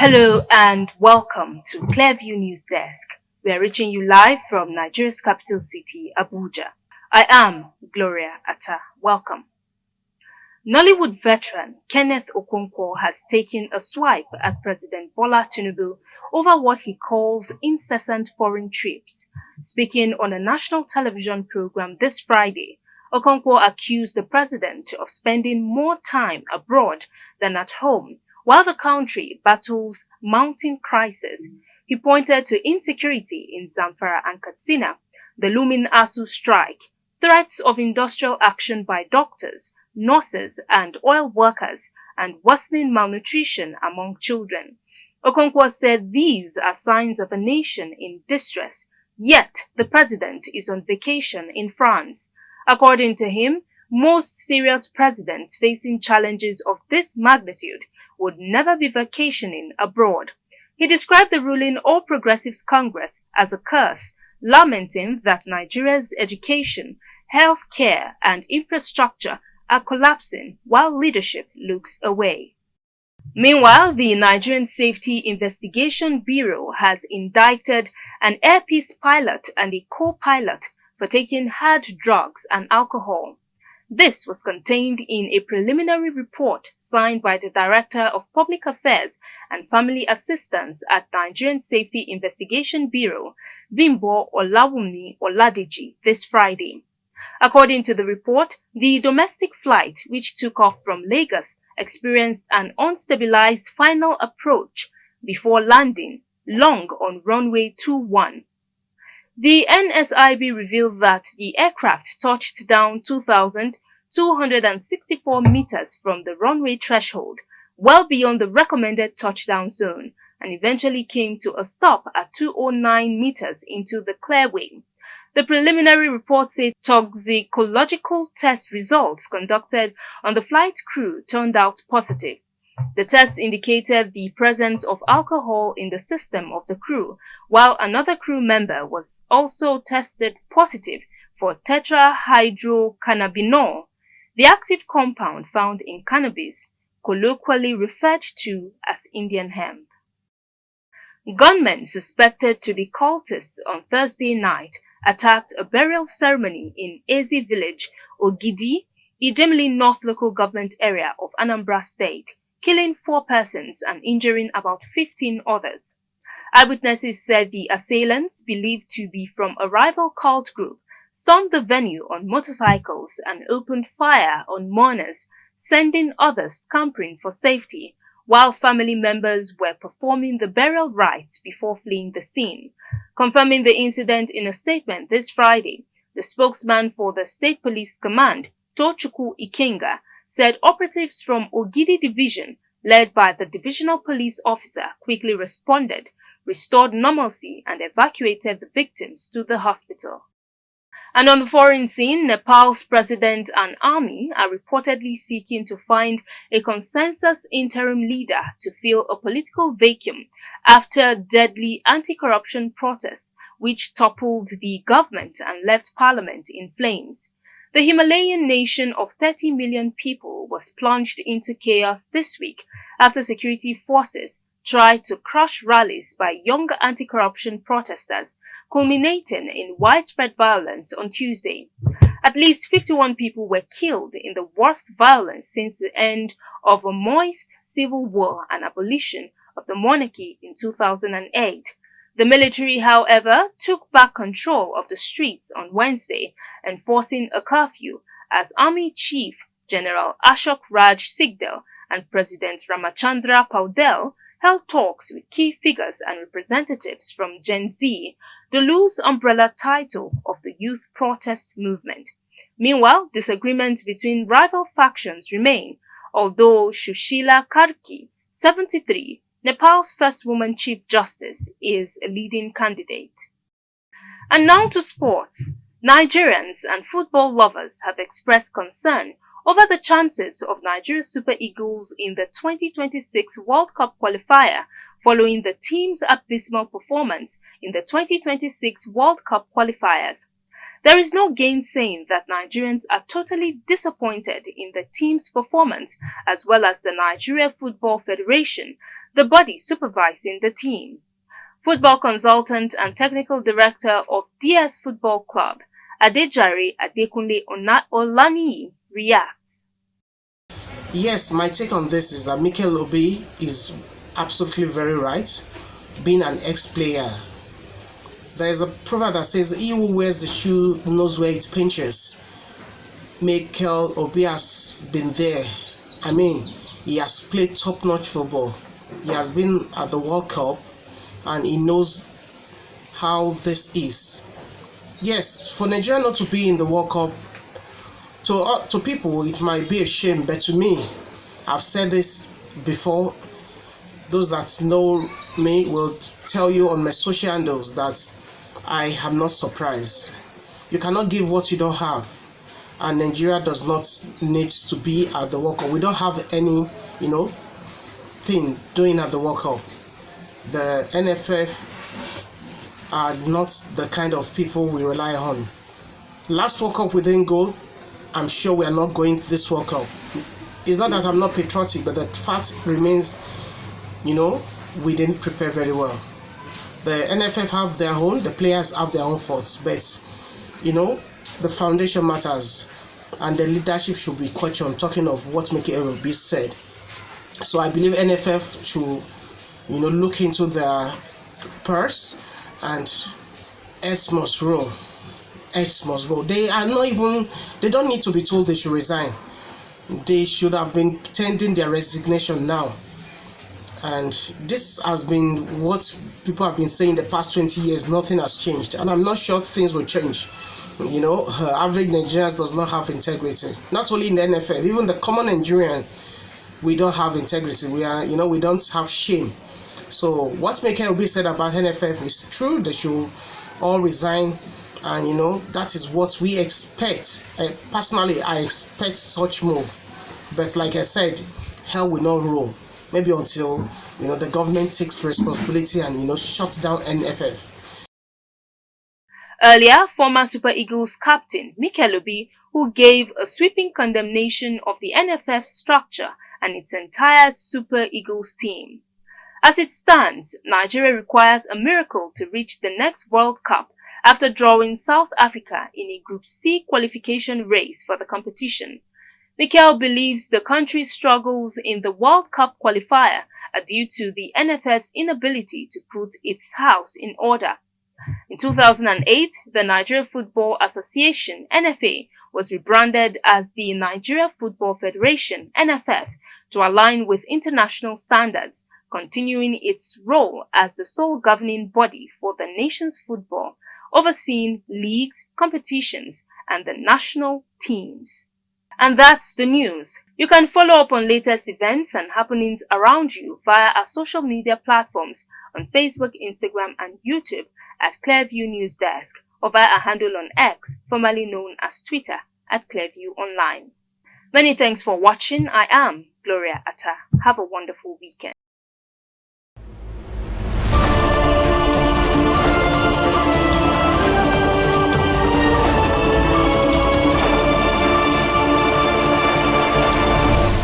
Hello and welcome to Clearview News Desk. We are reaching you live from Nigeria's capital city, Abuja. I am Gloria Atta. Welcome. Nollywood veteran Kenneth Okonkwo has taken a swipe at President Bola Tinubu over what he calls incessant foreign trips. Speaking on a national television program this Friday, Okonkwo accused the president of spending more time abroad than at home while the country battles mounting crisis. He pointed to insecurity in Zamfara and Katsina, the looming ASU strike, threats of industrial action by doctors, nurses and oil workers, and worsening malnutrition among children. Okonkwo said these are signs of a nation in distress, yet the president is on vacation in France. According to him, most serious presidents facing challenges of this magnitude would never be vacationing abroad. He described the ruling All Progressives Congress as a curse, lamenting that Nigeria's education, health care and infrastructure are collapsing while leadership looks away. Meanwhile, the Nigerian Safety Investigation Bureau has indicted an Air Peace pilot and a co-pilot for taking hard drugs and alcohol. This was contained in a preliminary report signed by the Director of Public Affairs and Family Assistance at Nigerian Safety Investigation Bureau, Bimbo Olawumi Oladeji, this Friday. According to the report, the domestic flight, which took off from Lagos, experienced an unstabilized final approach before landing long on runway 21. The NSIB revealed that the aircraft touched down 2,264 meters from the runway threshold, well beyond the recommended touchdown zone, and eventually came to a stop at 209 meters into the clearway. The preliminary report said toxicological test results conducted on the flight crew turned out positive. The test indicated the presence of alcohol in the system of the crew, while another crew member was also tested positive for tetrahydrocannabinol, the active compound found in cannabis, colloquially referred to as Indian hemp. Gunmen suspected to be cultists on Thursday night attacked a burial ceremony in Ezi village, Ogidi, Idemili North local government area of Anambra state, killing 4 persons and injuring about 15 others. Eyewitnesses said the assailants, believed to be from a rival cult group, stormed the venue on motorcycles and opened fire on mourners, sending others scampering for safety, while family members were performing the burial rites before fleeing the scene. Confirming the incident in a statement this Friday, the spokesman for the State Police Command, Tochukwu Ikenga, said operatives from Ogidi Division, led by the divisional police officer, quickly responded, restored normalcy and evacuated the victims to the hospital. And on the foreign scene, Nepal's president and army are reportedly seeking to find a consensus interim leader to fill a political vacuum after deadly anti-corruption protests which toppled the government and left parliament in flames. The Himalayan nation of 30 million people was plunged into chaos this week after security forces tried to crush rallies by young anti-corruption protesters, culminating in widespread violence on Tuesday. At least 51 people were killed in the worst violence since the end of a moist civil war and abolition of the monarchy in 2008. The military, however, took back control of the streets on Wednesday, enforcing a curfew as Army Chief General Ashok Raj Sigdel and President Ramachandra Paudel held talks with key figures and representatives from Gen Z, the loose umbrella title of the youth protest movement. Meanwhile, disagreements between rival factions remain, although Sushila Karki, 73, Nepal's first woman Chief Justice, is a leading candidate. And now to sports. Nigerians and football lovers have expressed concern over the chances of Nigeria's Super Eagles in the 2026 World Cup qualifier following the team's abysmal performance in the 2026 World Cup qualifiers. There is no gainsaying that Nigerians are totally disappointed in the team's performance, as well as the Nigeria Football Federation, the body supervising the team. Football consultant and technical director of DS Football Club, Adejare Adekunle Olaniyi, reacts. Yes, my take on this is that Mikel Obi is absolutely very right, being an ex-player. There is a proverb that says, he who wears the shoe knows where it pinches. Mikel Obi has been there. I mean, he has played top-notch football. He has been at the World Cup, and he knows how this is. Yes, for Nigeria not to be in the World Cup, to people it might be a shame, but to me, I've said this before. Those that know me will tell you on my social handles that I am not surprised. You cannot give what you don't have, and Nigeria does not need to be at the World Cup. We don't have any, thing doing at the World Cup. The NFF are not the kind of people we rely on. Last World Cup we didn't go. I'm sure we are not going to this World Cup. It's not that I'm not patriotic, but the fact remains, we didn't prepare very well. The NFF have their own, the players have their own faults, but, the foundation matters, and the leadership should be questioned, talking of what Mikel Obi said. So I believe NFF should, look into their purse, and heads must roll. Heads must roll. They don't need to be told they should resign. They should have been tending their resignation now. And this has been what people have been saying the past 20 years. Nothing has changed, and I'm not sure things will change. Average Nigerians does not have integrity. Not only in the NFF, even the common Nigerian, we don't have integrity. We don't have shame. So what Mikel Obi said about NFF is true. They should all resign, and that is what we expect. Personally, I expect such move, but like I said, hell will not roll. Maybe until the government takes responsibility and shuts down NFF. Earlier, former Super Eagles captain Mikel Obi, who gave a sweeping condemnation of the NFF structure and its entire Super Eagles team. As it stands, Nigeria requires a miracle to reach the next World Cup after drawing South Africa in a Group C qualification race for the competition. Mikel believes the country's struggles in the World Cup qualifier are due to the NFF's inability to put its house in order. In 2008, the Nigeria Football Association (NFA) was rebranded as the Nigeria Football Federation (NFF) to align with international standards, continuing its role as the sole governing body for the nation's football, overseeing leagues, competitions, and the national teams. And that's the news. You can follow up on latest events and happenings around you via our social media platforms on Facebook, Instagram, and YouTube at Clearview News Desk, or via our handle on X, formerly known as Twitter, at Clearview Online. Many thanks for watching. I am Gloria Atta. Have a wonderful weekend.